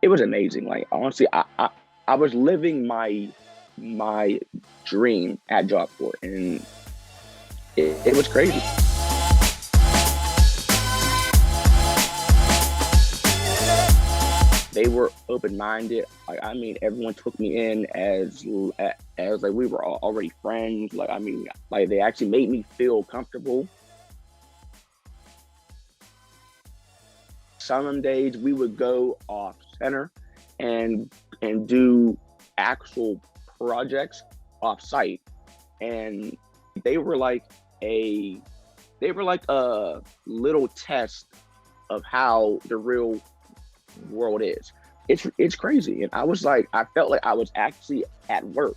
it was amazing. Like honestly, I was living my dream at Job Corps, and it was crazy. They were open-minded. Like I mean, everyone took me in as like we were already friends. Like I mean, like they actually made me feel comfortable. Some days we would go off center and do actual projects off site, and they were like a they were like a little test of how the real world is. It's crazy, and I was like, I felt like I was actually at work,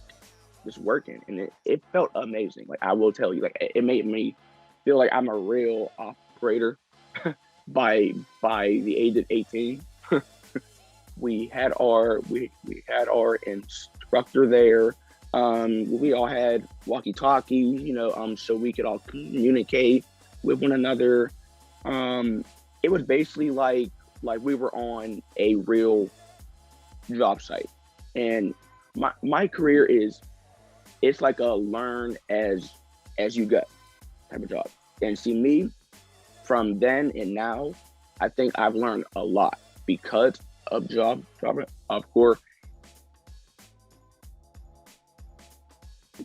just working, and it felt amazing. Like I will tell you, like it made me feel like I'm a real operator by the age of 18. We had our instructor there. We all had walkie talkies, so we could all communicate with one another. It was basically like we were on a real job site. And my career it's like a learn as you go type of job. And see me from then and now, I think I've learned a lot because of job. Of course,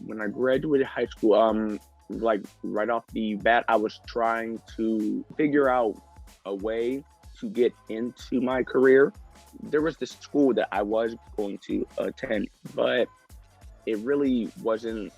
when I graduated high school, like right off the bat, I was trying to figure out a way to get into my career. There was this school that I was going to attend, but it really wasn't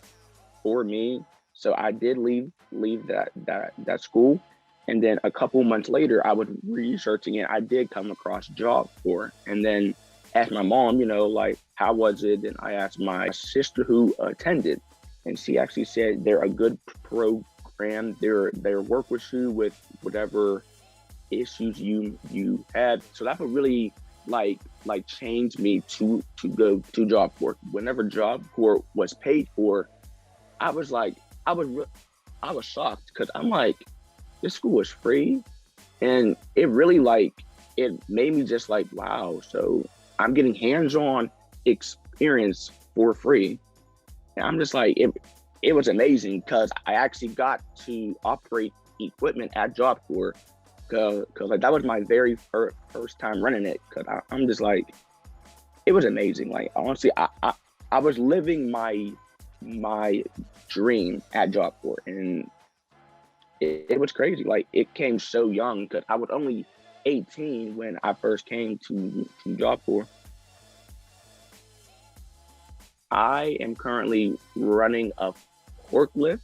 for me. So I did leave that school. And then a couple months later, I was researching it. I did come across Job Corps, and then asked my mom, like, how was it? And I asked my sister who attended, and she actually said they're a good program. They work with you with whatever issues you had. So that would really like change me to go to Job Corps. Whenever Job Corps was paid for, I was like, I was shocked because I'm like, this school is free, and it really it made me just like, wow. So I'm getting hands-on experience for free, and I'm just like, it was amazing because I actually got to operate equipment at Job Corps, because like that was my very first time running it. Because I'm just like, it was amazing. Like honestly, I was living my dream at Job Corps, and it was crazy. Like it came so young because I was only 18 when I first came to Job Corps. I am currently running a forklift.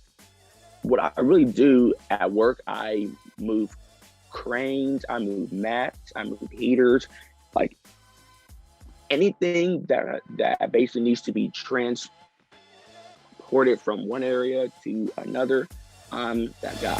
What I really do at work, I move cranes, I move mats, I move heaters, like anything that basically needs to be transported from one area to another. I'm that guy.